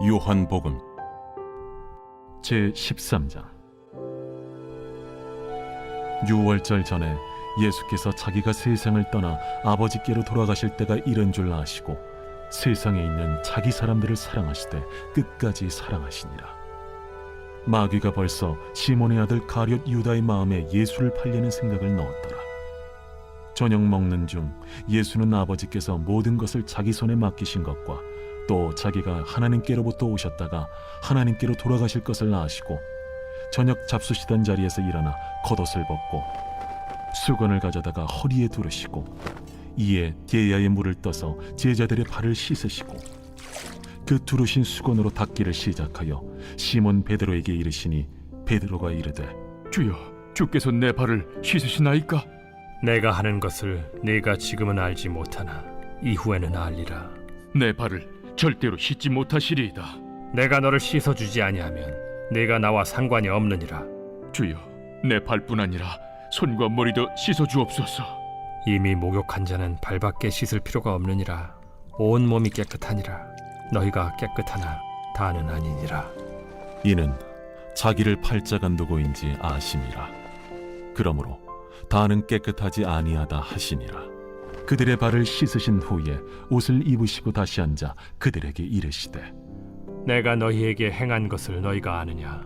요한복음 제13장. 유월절 전에 예수께서 자기가 세상을 떠나 아버지께로 돌아가실 때가 이른 줄 아시고 세상에 있는 자기 사람들을 사랑하시되 끝까지 사랑하시니라. 마귀가 벌써 시몬의 아들 가룟 유다의 마음에 예수를 팔려는 생각을 넣었더라. 저녁 먹는 중 예수는 아버지께서 모든 것을 자기 손에 맡기신 것과 또 자기가 하나님께로부터 오셨다가 하나님께로 돌아가실 것을 아시고 저녁 잡수시던 자리에서 일어나 겉옷을 벗고 수건을 가져다가 허리에 두르시고 이에 디에야의 물을 떠서 제자들의 발을 씻으시고 그 두르신 수건으로 닦기를 시작하여 시몬 베드로에게 이르시니 베드로가 이르되 주여, 주께서 내 발을 씻으시나이까? 내가 하는 것을 네가 지금은 알지 못하나 이후에는 알리라. 내 발을 절대로 씻지 못하시리이다. 내가 너를 씻어주지 아니하면 네가 나와 상관이 없느니라. 주여, 내 발뿐 아니라 손과 머리도 씻어주옵소서. 이미 목욕한 자는 발밖에 씻을 필요가 없느니라. 온 몸이 깨끗하니라. 너희가 깨끗하나 다는 아니니라. 이는 자기를 팔자가 누구인지 아심이라. 그러므로 다는 깨끗하지 아니하다 하시니라. 그들의 발을 씻으신 후에 옷을 입으시고 다시 앉아 그들에게 이르시되 내가 너희에게 행한 것을 너희가 아느냐?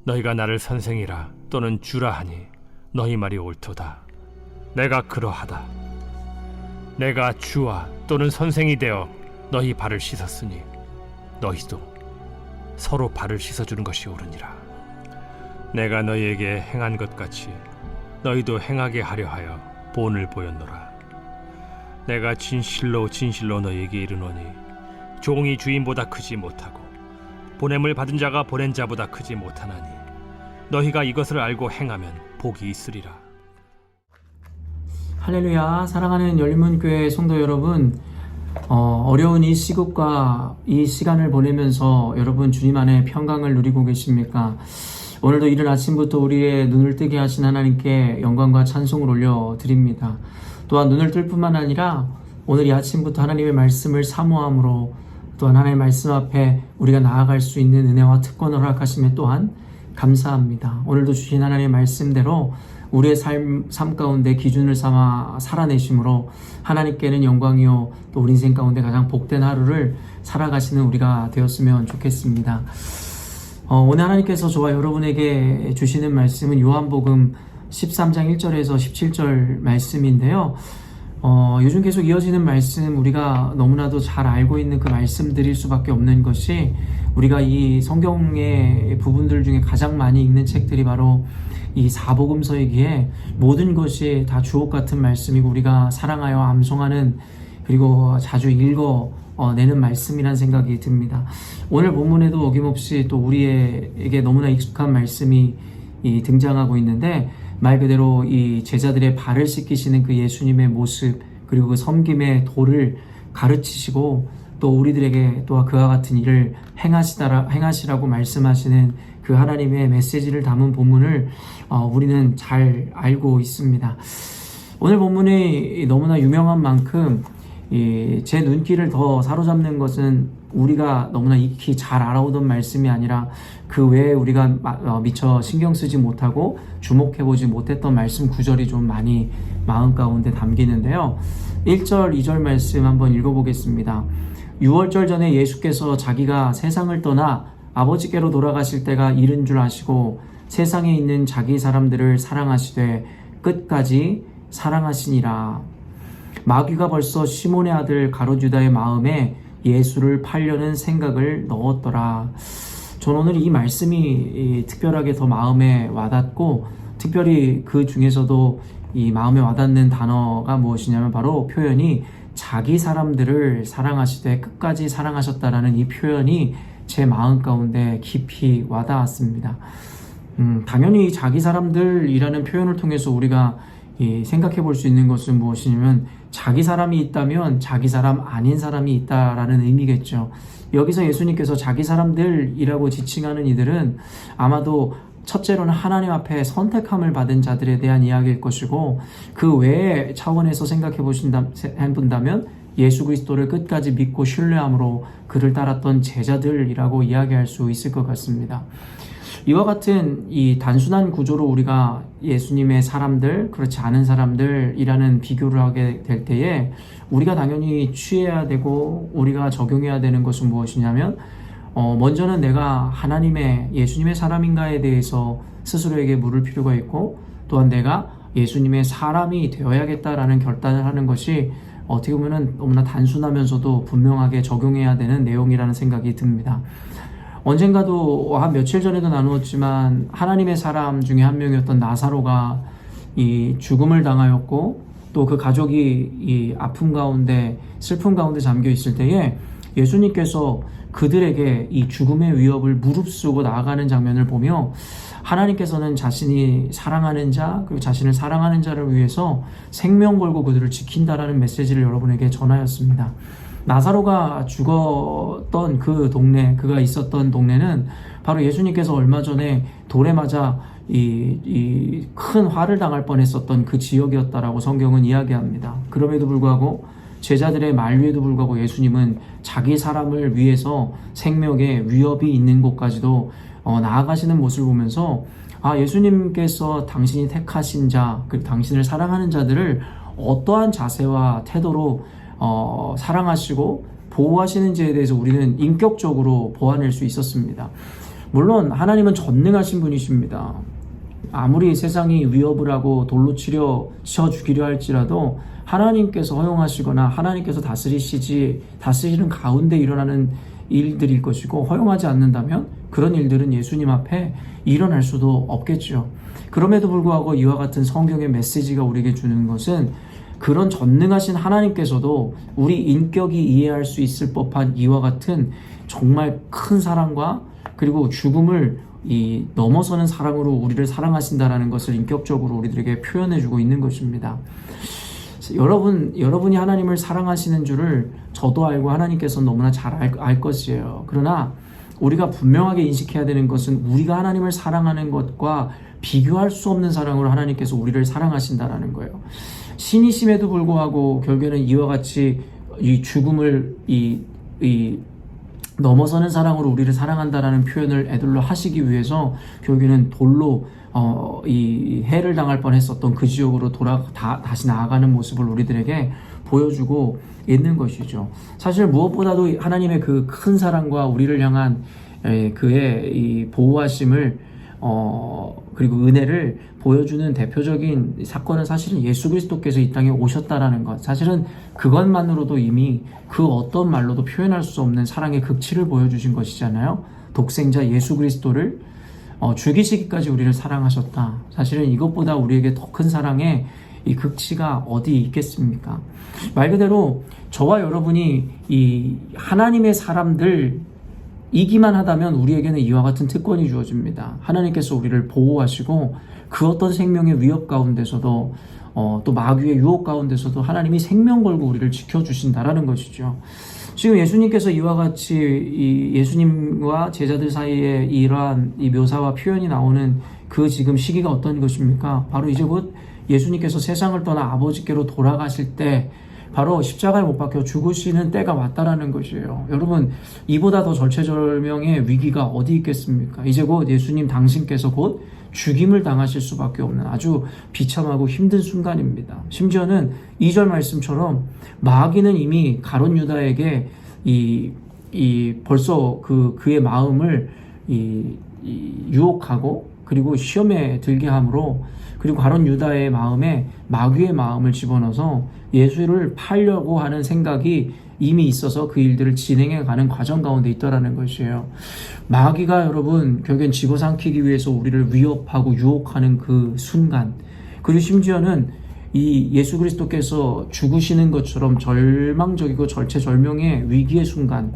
너희가 나를 선생이라 또는 주라 하니 너희 말이 옳도다. 내가 그러하다. 내가 주와 또는 선생이 되어 너희 발을 씻었으니 너희도 서로 발을 씻어주는 것이 옳으니라. 내가 너희에게 행한 것 같이 너희도 행하게 하려 하여 본을 보였노라. 내가 진실로 진실로 너희에게 이르노니 종이 주인보다 크지 못하고 보냄을 받은 자가 보낸 자보다 크지 못하나니 너희가 이것을 알고 행하면 복이 있으리라. 할렐루야. 사랑하는 열린문교회 성도 여러분, 어려운 이 시국과 이 시간을 보내면서 여러분 주님 안에 평강을 누리고 계십니까? 오늘도 이른 아침부터 우리의 눈을 뜨게 하신 하나님께 영광과 찬송을 올려드립니다. 또한 눈을 뜰 뿐만 아니라 오늘 이 아침부터 하나님의 말씀을 사모함으로 또한 하나님의 말씀 앞에 우리가 나아갈 수 있는 은혜와 특권을 허락하시며 또한 감사합니다. 오늘도 주신 하나님의 말씀대로 우리의 삶 가운데 기준을 삼아 살아내심으로 하나님께는 영광이요 또 우리 인생 가운데 가장 복된 하루를 살아가시는 우리가 되었으면 좋겠습니다. 오늘 하나님께서 저와 여러분에게 주시는 말씀은 요한복음 13장 1절에서 17절 말씀인데요. 요즘 계속 이어지는 말씀, 우리가 너무나도 잘 알고 있는 그 말씀들일 수밖에 없는 것이, 우리가 이 성경의 부분들 중에 가장 많이 읽는 책들이 바로 이 사복음서이기에 모든 것이 다 주옥 같은 말씀이고 우리가 사랑하여 암송하는, 그리고 자주 읽어내는 말씀이란 생각이 듭니다. 오늘 본문에도 어김없이 또 우리에게 너무나 익숙한 말씀이 등장하고 있는데, 말 그대로 이 제자들의 발을 씻기시는 그 예수님의 모습, 그리고 그 섬김의 도를 가르치시고 또 우리들에게 또한 그와 같은 일을 행하시라고 말씀하시는 그 하나님의 메시지를 담은 본문을 우리는 잘 알고 있습니다. 오늘 본문이 너무나 유명한 만큼 제 눈길을 더 사로잡는 것은 우리가 너무나 익히 잘 알아오던 말씀이 아니라 그 외에 우리가 미처 신경 쓰지 못하고 주목해보지 못했던 말씀 구절이 좀 많이 마음 가운데 담기는데요. 1절, 2절 말씀 한번 읽어보겠습니다. 유월절 전에 예수께서 자기가 세상을 떠나 아버지께로 돌아가실 때가 이른 줄 아시고 세상에 있는 자기 사람들을 사랑하시되 끝까지 사랑하시니라. 마귀가 벌써 시몬의 아들 가룟 유다의 마음에 예수를 팔려는 생각을 넣었더라. 저는 오늘 이 말씀이 특별하게 더 마음에 와닿고, 특별히 그 중에서도 이 마음에 와닿는 단어가 무엇이냐면 바로 표현이 자기 사람들을 사랑하시되 끝까지 사랑하셨다라는 이 표현이 제 마음 가운데 깊이 와닿았습니다. 당연히 자기 사람들이라는 표현을 통해서 우리가 생각해 볼 수 있는 것은 무엇이냐면 자기 사람이 있다면 자기 사람 아닌 사람이 있다라는 의미겠죠. 여기서 예수님께서 자기 사람들이라고 지칭하는 이들은 아마도 첫째로는 하나님 앞에 선택함을 받은 자들에 대한 이야기일 것이고, 그 외의 차원에서 생각해 보신다면 예수 그리스도를 끝까지 믿고 신뢰함으로 그를 따랐던 제자들이라고 이야기할 수 있을 것 같습니다. 이와 같은 이 단순한 구조로 우리가 예수님의 사람들, 그렇지 않은 사람들이라는 비교를 하게 될 때에 우리가 당연히 취해야 되고 우리가 적용해야 되는 것은 무엇이냐면 먼저는 내가 하나님의 예수님의 사람인가에 대해서 스스로에게 물을 필요가 있고, 또한 내가 예수님의 사람이 되어야겠다라는 결단을 하는 것이 어떻게 보면 너무나 단순하면서도 분명하게 적용해야 되는 내용이라는 생각이 듭니다. 언젠가도 한 며칠 전에도 나누었지만 하나님의 사람 중에 한 명이었던 나사로가 이 죽음을 당하였고, 또 그 가족이 이 아픔 가운데 슬픔 가운데 잠겨 있을 때에 예수님께서 그들에게 이 죽음의 위협을 무릅쓰고 나아가는 장면을 보며 하나님께서는 자신이 사랑하는 자, 그리고 자신을 사랑하는 자를 위해서 생명 걸고 그들을 지킨다라는 메시지를 여러분에게 전하였습니다. 나사로가 죽었던 그 동네, 그가 있었던 동네는 바로 예수님께서 얼마 전에 돌에 맞아 이 큰 화를 당할 뻔했었던 그 지역이었다라고 성경은 이야기합니다. 그럼에도 불구하고 제자들의 만류에도 불구하고 예수님은 자기 사람을 위해서 생명에 위협이 있는 곳까지도 나아가시는 모습을 보면서 예수님께서 당신이 택하신 자, 그리고 당신을 사랑하는 자들을 어떠한 자세와 태도로 사랑하시고 보호하시는지에 대해서 우리는 인격적으로 보아낼 수 있었습니다. 물론 하나님은 전능하신 분이십니다. 아무리 세상이 위협을 하고 돌로 쳐 죽이려 할지라도 하나님께서 허용하시거나 하나님께서 다스리는 가운데 일어나는 일들일 것이고, 허용하지 않는다면 그런 일들은 예수님 앞에 일어날 수도 없겠죠. 그럼에도 불구하고 이와 같은 성경의 메시지가 우리에게 주는 것은 그런 전능하신 하나님께서도 우리 인격이 이해할 수 있을 법한 이와 같은 정말 큰 사랑과 그리고 죽음을 넘어서는 사랑으로 우리를 사랑하신다라는 것을 인격적으로 우리들에게 표현해주고 있는 것입니다. 여러분이 하나님을 사랑하시는 줄을 저도 알고 하나님께서는 너무나 잘 알 것이에요. 그러나 우리가 분명하게 인식해야 되는 것은 우리가 하나님을 사랑하는 것과 비교할 수 없는 사랑으로 하나님께서 우리를 사랑하신다라는 거예요. 신이심에도 불구하고 결국에는 이와 같이 이 죽음을 넘어서는 사랑으로 우리를 사랑한다라는 표현을 애들로 하시기 위해서 결국에는 돌로 이 해를 당할 뻔했었던 그 지역으로 다시 나아가는 모습을 우리들에게 보여주고 있는 것이죠. 사실 무엇보다도 하나님의 그 큰 사랑과 우리를 향한 그의 이 보호하심을 그리고 은혜를 보여주는 대표적인 사건은 사실은 예수 그리스도께서 이 땅에 오셨다라는 것, 사실은 그것만으로도 이미 그 어떤 말로도 표현할 수 없는 사랑의 극치를 보여주신 것이잖아요. 독생자 예수 그리스도를 죽이시기까지 우리를 사랑하셨다. 사실은 이것보다 우리에게 더 큰 사랑의 이 극치가 어디 있겠습니까? 말 그대로 저와 여러분이 이 하나님의 사람들이기만 하다면 우리에게는 이와 같은 특권이 주어집니다. 하나님께서 우리를 보호하시고 그 어떤 생명의 위협 가운데서도 또 마귀의 유혹 가운데서도 하나님이 생명 걸고 우리를 지켜주신다라는 것이죠. 지금 예수님께서 이와 같이 이 예수님과 제자들 사이에 이러한 이 묘사와 표현이 나오는 그 지금 시기가 어떤 것입니까? 바로 이제 곧 예수님께서 세상을 떠나 아버지께로 돌아가실 때 바로 십자가에 못 박혀 죽으시는 때가 왔다라는 것이에요. 여러분, 이보다 더 절체절명의 위기가 어디 있겠습니까? 이제 곧 예수님 당신께서 곧 죽임을 당하실 수밖에 없는 아주 비참하고 힘든 순간입니다. 심지어는 2절 말씀처럼 마귀는 이미 가룟 유다에게 벌써 그의 마음을 유혹하고 그리고 시험에 들게 함으로, 그리고 가룟 유다의 마음에 마귀의 마음을 집어넣어서 예수를 팔려고 하는 생각이 이미 있어서 그 일들을 진행해 가는 과정 가운데 있더라는 것이에요. 마귀가 여러분 결국엔 집어삼키기 위해서 우리를 위협하고 유혹하는 그 순간, 그리고 심지어는 이 예수 그리스도께서 죽으시는 것처럼 절망적이고 절체절명의 위기의 순간,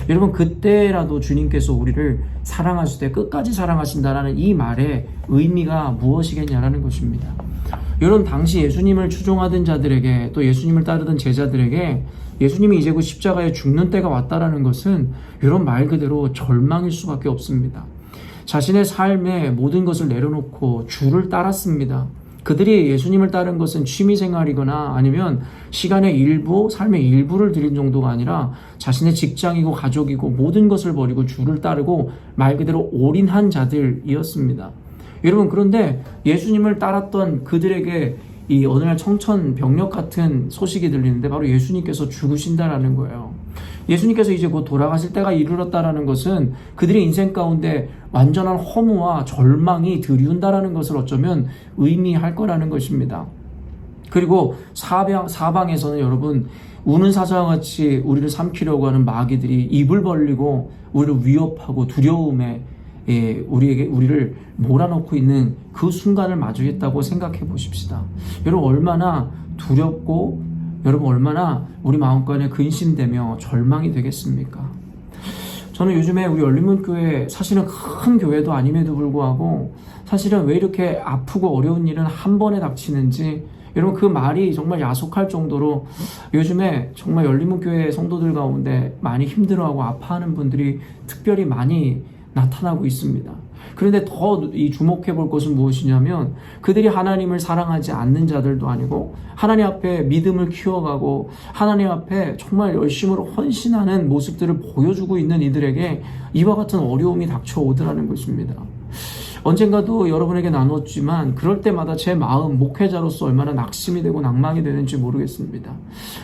여러분 그때라도 주님께서 우리를 사랑하실 때 끝까지 사랑하신다라는 이 말의 의미가 무엇이겠냐라는 것입니다. 여러분, 당시 예수님을 추종하던 자들에게, 또 예수님을 따르던 제자들에게 예수님이 이제 그 십자가에 죽는 때가 왔다라는 것은 이런 말 그대로 절망일 수밖에 없습니다. 자신의 삶의 모든 것을 내려놓고 주를 따랐습니다. 그들이 예수님을 따른 것은 취미생활이거나 아니면 시간의 일부, 삶의 일부를 드린 정도가 아니라 자신의 직장이고 가족이고 모든 것을 버리고 주를 따르고 말 그대로 올인한 자들이었습니다. 여러분, 그런데 예수님을 따랐던 그들에게 이 어느 날 청천벽력 같은 소식이 들리는데 바로 예수님께서 죽으신다라는 거예요. 예수님께서 이제 곧 돌아가실 때가 이르렀다라는 것은 그들의 인생 가운데 완전한 허무와 절망이 들이운다라는 것을 어쩌면 의미할 거라는 것입니다. 그리고 사방에서는 여러분 우는 사자와 같이 우리를 삼키려고 하는 마귀들이 입을 벌리고 우리를 위협하고 두려움에 우리를 몰아넣고 있는 그 순간을 마주했다고 생각해 보십시다. 여러분, 얼마나 두렵고 여러분 얼마나 우리 마음간에 근심되며 절망이 되겠습니까? 저는 요즘에 우리 열린문교회 사실은 큰 교회도 아님에도 불구하고 사실은 왜 이렇게 아프고 어려운 일은 한 번에 닥치는지 여러분 그 말이 정말 야속할 정도로 요즘에 정말 열린문교회 성도들 가운데 많이 힘들어하고 아파하는 분들이 특별히 많이 나타나고 있습니다. 그런데 더 이 주목해 볼 것은 무엇이냐면 그들이 하나님을 사랑하지 않는 자들도 아니고 하나님 앞에 믿음을 키워가고 하나님 앞에 정말 열심으로 헌신하는 모습들을 보여주고 있는 이들에게 이와 같은 어려움이 닥쳐오더라는 것입니다. 언젠가도 여러분에게 나눴지만 그럴 때마다 제 마음, 목회자로서 얼마나 낙심이 되고 낭망이 되는지 모르겠습니다.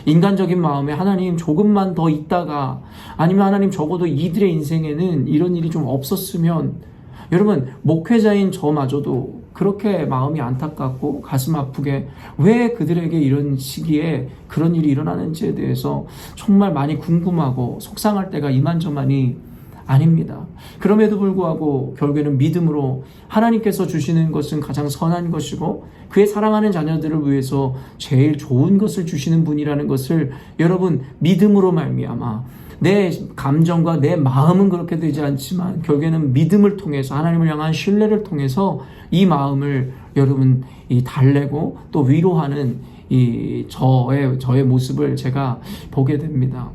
인간적인 마음에 하나님 조금만 더 있다가 아니면 하나님 적어도 이들의 인생에는 이런 일이 좀 없었으면 여러분 목회자인 저마저도 그렇게 마음이 안타깝고 가슴 아프게 왜 그들에게 이런 시기에 그런 일이 일어나는지에 대해서 정말 많이 궁금하고 속상할 때가 이만저만이 아닙니다. 그럼에도 불구하고 결국에는 믿음으로 하나님께서 주시는 것은 가장 선한 것이고 그의 사랑하는 자녀들을 위해서 제일 좋은 것을 주시는 분이라는 것을 여러분 믿음으로 말미암아 내 감정과 내 마음은 그렇게 되지 않지만 결국에는 믿음을 통해서 하나님을 향한 신뢰를 통해서 이 마음을 여러분 달래고 또 위로하는 저의 모습을 제가 보게 됩니다.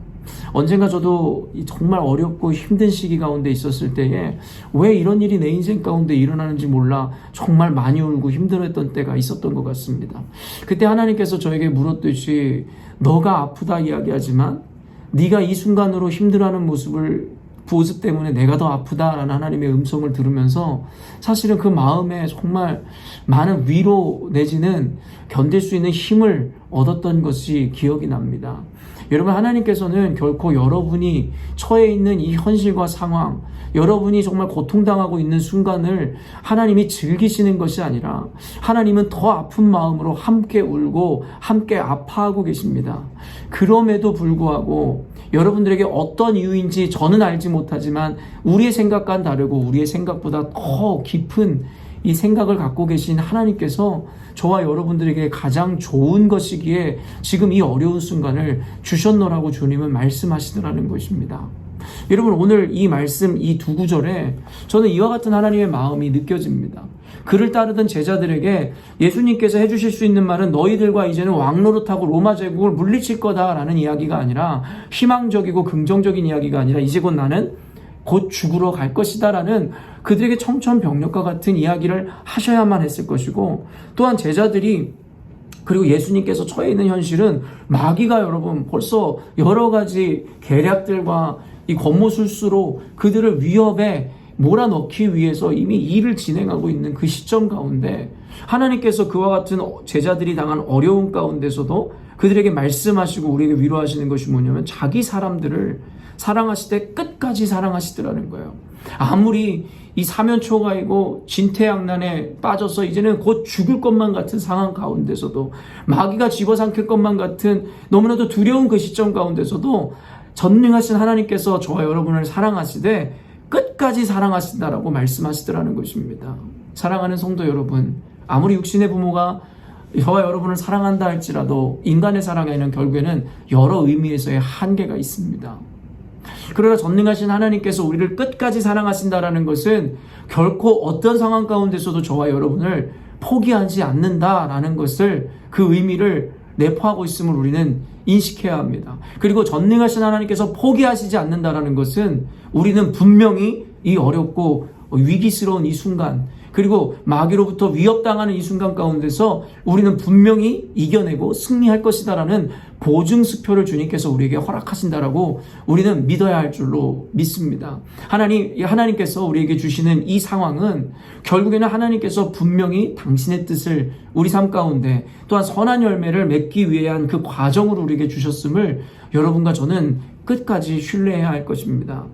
언젠가 저도 정말 어렵고 힘든 시기 가운데 있었을 때에 왜 이런 일이 내 인생 가운데 일어나는지 몰라 정말 많이 울고 힘들었던 때가 있었던 것 같습니다. 그때 하나님께서 저에게 물었듯이 너가 아프다 이야기하지만 네가 이 순간으로 힘들어하는 모습 때문에 내가 더 아프다라는 하나님의 음성을 들으면서 사실은 그 마음에 정말 많은 위로 내지는 견딜 수 있는 힘을 얻었던 것이 기억이 납니다. 여러분, 하나님께서는 결코 여러분이 처해 있는 이 현실과 상황, 여러분이 정말 고통당하고 있는 순간을 하나님이 즐기시는 것이 아니라 하나님은 더 아픈 마음으로 함께 울고 함께 아파하고 계십니다. 그럼에도 불구하고 여러분들에게 어떤 이유인지 저는 알지 못하지만 우리의 생각과는 다르고 우리의 생각보다 더 깊은 이 생각을 갖고 계신 하나님께서 저와 여러분들에게 가장 좋은 것이기에 지금 이 어려운 순간을 주셨노라고 주님은 말씀하시더라는 것입니다. 여러분, 오늘 이 말씀 이 두 구절에 저는 이와 같은 하나님의 마음이 느껴집니다. 그를 따르던 제자들에게 예수님께서 해주실 수 있는 말은 너희들과 이제는 왕노릇하고 로마 제국을 물리칠 거다라는 이야기가 아니라 희망적이고 긍정적인 이야기가 아니라 이제 곧 나는 곧 죽으러 갈 것이다 라는 그들에게 청천벽력과 같은 이야기를 하셔야만 했을 것이고 또한 제자들이 그리고 예수님께서 처해 있는 현실은 마귀가 여러분 벌써 여러 가지 계략들과 이 권모술수로 그들을 위협에 몰아넣기 위해서 이미 일을 진행하고 있는 그 시점 가운데 하나님께서 그와 같은 제자들이 당한 어려움 가운데서도 그들에게 말씀하시고 우리에게 위로하시는 것이 뭐냐면 자기 사람들을 사랑하시되 끝까지 사랑하시더라는 거예요. 아무리 이 사면초가이고 진퇴양난에 빠져서 이제는 곧 죽을 것만 같은 상황 가운데서도 마귀가 집어삼킬 것만 같은 너무나도 두려운 그 시점 가운데서도 전능하신 하나님께서 저와 여러분을 사랑하시되 끝까지 사랑하신다라고 말씀하시더라는 것입니다. 사랑하는 성도 여러분, 아무리 육신의 부모가 저와 여러분을 사랑한다 할지라도 인간의 사랑에는 결국에는 여러 의미에서의 한계가 있습니다. 그러나 전능하신 하나님께서 우리를 끝까지 사랑하신다라는 것은 결코 어떤 상황 가운데서도 저와 여러분을 포기하지 않는다라는 것을 그 의미를 내포하고 있음을 우리는 인식해야 합니다. 그리고 전능하신 하나님께서 포기하시지 않는다라는 것은 우리는 분명히 이 어렵고 위기스러운 이 순간, 그리고 마귀로부터 위협당하는 이 순간 가운데서 우리는 분명히 이겨내고 승리할 것이다라는 보증수표를 주님께서 우리에게 허락하신다라고 우리는 믿어야 할 줄로 믿습니다. 하나님께서 우리에게 주시는 이 상황은 결국에는 하나님께서 분명히 당신의 뜻을 우리 삶 가운데 또한 선한 열매를 맺기 위한 그 과정으로 우리에게 주셨음을 여러분과 저는 끝까지 신뢰해야 할 것입니다.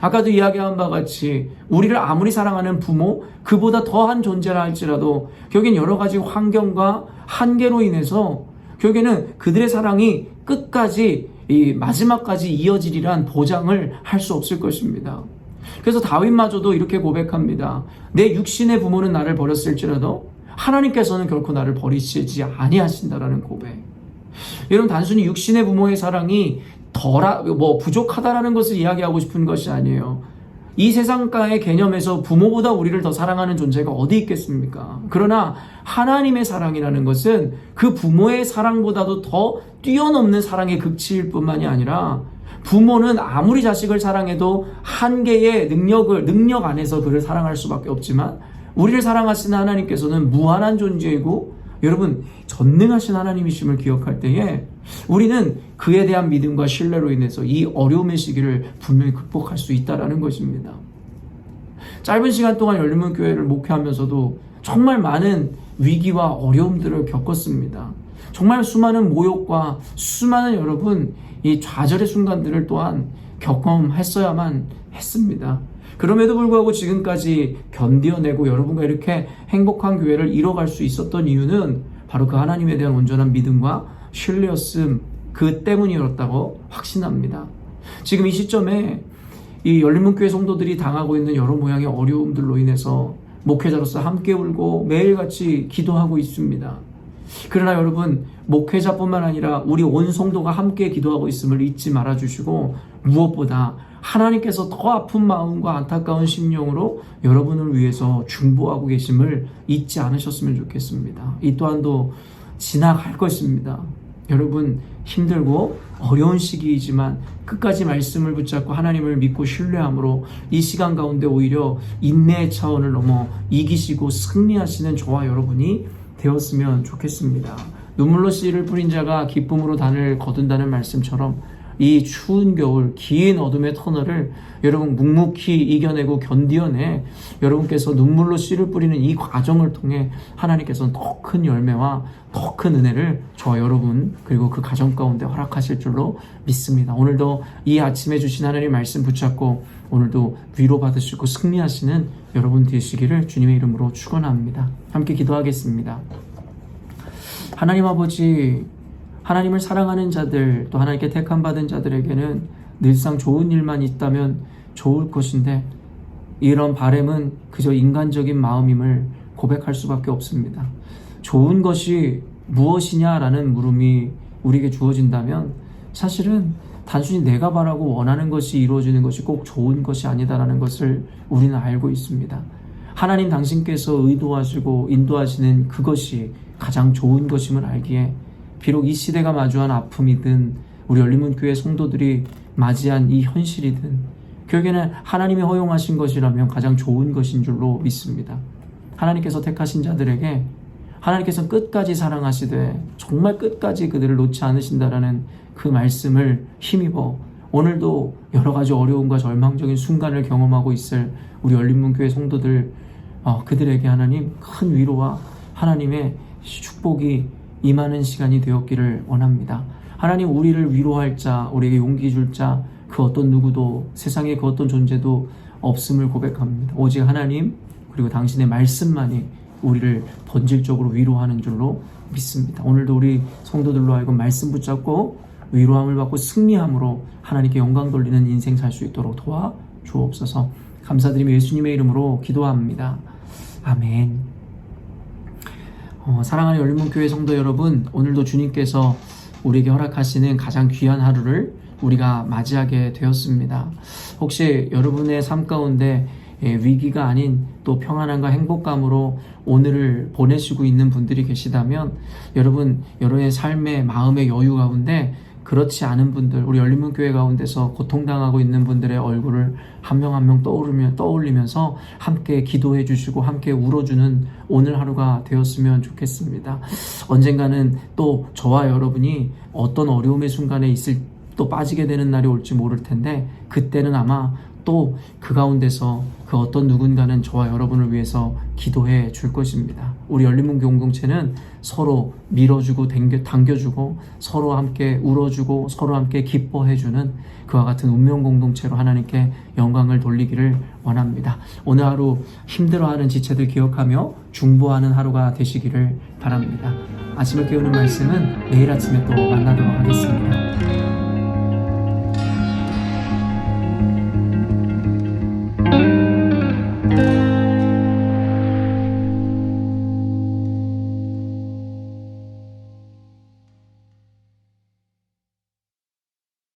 아까도 이야기한 바와 같이 우리를 아무리 사랑하는 부모, 그보다 더한 존재라 할지라도 결국엔 여러 가지 환경과 한계로 인해서 결국에는 그들의 사랑이 끝까지 이 마지막까지 이어지리란 보장을 할 수 없을 것입니다. 그래서 다윗마저도 이렇게 고백합니다. 내 육신의 부모는 나를 버렸을지라도 하나님께서는 결코 나를 버리시지 아니하신다라는 고백. 여러분, 단순히 육신의 부모의 사랑이 부족하다라는 것을 이야기하고 싶은 것이 아니에요. 이 세상가의 개념에서 부모보다 우리를 더 사랑하는 존재가 어디 있겠습니까? 그러나 하나님의 사랑이라는 것은 그 부모의 사랑보다도 더 뛰어넘는 사랑의 극치일 뿐만이 아니라 부모는 아무리 자식을 사랑해도 한계의 능력 안에서 그를 사랑할 수밖에 없지만 우리를 사랑하시는 하나님께서는 무한한 존재이고 여러분, 전능하신 하나님이심을 기억할 때에 우리는 그에 대한 믿음과 신뢰로 인해서 이 어려움의 시기를 분명히 극복할 수 있다는 것입니다. 짧은 시간 동안 열린문교회를 목회하면서도 정말 많은 위기와 어려움들을 겪었습니다. 정말 수많은 모욕과 수많은 여러분 이 좌절의 순간들을 또한 경험했어야만 했습니다. 그럼에도 불구하고 지금까지 견뎌내고 여러분과 이렇게 행복한 교회를 이뤄갈 수 있었던 이유는 바로 그 하나님에 대한 온전한 믿음과 신뢰였음, 그 때문이었다고 확신합니다. 지금 이 시점에 이 열린문교회 성도들이 당하고 있는 여러 모양의 어려움들로 인해서 목회자로서 함께 울고 매일같이 기도하고 있습니다. 그러나 여러분, 목회자뿐만 아니라 우리 온 성도가 함께 기도하고 있음을 잊지 말아주시고 무엇보다 하나님께서 더 아픈 마음과 안타까운 심령으로 여러분을 위해서 중보하고 계심을 잊지 않으셨으면 좋겠습니다. 이 또한도 지나갈 것입니다. 여러분, 힘들고 어려운 시기이지만 끝까지 말씀을 붙잡고 하나님을 믿고 신뢰함으로 이 시간 가운데 오히려 인내의 차원을 넘어 이기시고 승리하시는 저와 여러분이 되었으면 좋겠습니다. 눈물로 씨를 뿌린 자가 기쁨으로 단을 거둔다는 말씀처럼 이 추운 겨울, 긴 어둠의 터널을 여러분 묵묵히 이겨내고 견디어내 여러분께서 눈물로 씨를 뿌리는 이 과정을 통해 하나님께서는 더 큰 열매와 더 큰 은혜를 저와 여러분 그리고 그 가정 가운데 허락하실 줄로 믿습니다. 오늘도 이 아침에 주신 하나님의 말씀 붙잡고 오늘도 위로받으시고 승리하시는 여러분 되시기를 주님의 이름으로 축원합니다. 함께 기도하겠습니다. 하나님 아버지, 하나님을 사랑하는 자들, 또 하나님께 택함받은 자들에게는 늘상 좋은 일만 있다면 좋을 것인데 이런 바람은 그저 인간적인 마음임을 고백할 수밖에 없습니다. 좋은 것이 무엇이냐라는 물음이 우리에게 주어진다면 사실은 단순히 내가 바라고 원하는 것이 이루어지는 것이 꼭 좋은 것이 아니다라는 것을 우리는 알고 있습니다. 하나님 당신께서 의도하시고 인도하시는 그것이 가장 좋은 것임을 알기에 비록 이 시대가 마주한 아픔이든 우리 열린문교회 성도들이 맞이한 이 현실이든 결국에는 하나님이 허용하신 것이라면 가장 좋은 것인 줄로 믿습니다. 하나님께서 택하신 자들에게 하나님께서 끝까지 사랑하시되 정말 끝까지 그들을 놓지 않으신다라는 그 말씀을 힘입어 오늘도 여러 가지 어려움과 절망적인 순간을 경험하고 있을 우리 열린문교회 성도들 그들에게 하나님 큰 위로와 하나님의 축복이 임하는 시간이 되었기를 원합니다. 하나님, 우리를 위로할 자, 우리에게 용기 줄 자, 그 어떤 누구도 세상에 그 어떤 존재도 없음을 고백합니다. 오직 하나님 그리고 당신의 말씀만이 우리를 본질적으로 위로하는 줄로 믿습니다. 오늘도 우리 성도들로 하여금 말씀 붙잡고 위로함을 받고 승리함으로 하나님께 영광 돌리는 인생 살 수 있도록 도와 주옵소서. 감사드리며 예수님의 이름으로 기도합니다. 아멘. 사랑하는 열린문교회 성도 여러분, 오늘도 주님께서 우리에게 허락하시는 가장 귀한 하루를 우리가 맞이하게 되었습니다. 혹시 여러분의 삶 가운데 위기가 아닌 또 평안함과 행복감으로 오늘을 보내시고 있는 분들이 계시다면 여러분의 삶의 마음의 여유 가운데 그렇지 않은 분들, 우리 열린문교회 가운데서 고통당하고 있는 분들의 얼굴을 한 명 한 명 떠올리면서 함께 기도해 주시고 함께 울어주는 오늘 하루가 되었으면 좋겠습니다. 언젠가는 또 저와 여러분이 어떤 어려움의 순간에 또 빠지게 되는 날이 올지 모를 텐데, 그때는 아마 또 그 가운데서 그 어떤 누군가는 저와 여러분을 위해서 기도해 줄 것입니다. 우리 열린문교 공동체는 서로 밀어주고 당겨주고 서로 함께 울어주고 서로 함께 기뻐해주는 그와 같은 운명 공동체로 하나님께 영광을 돌리기를 원합니다. 오늘 하루 힘들어하는 지체들 기억하며 중보하는 하루가 되시기를 바랍니다. 아침을 깨우는 말씀은 내일 아침에 또 만나도록 하겠습니다.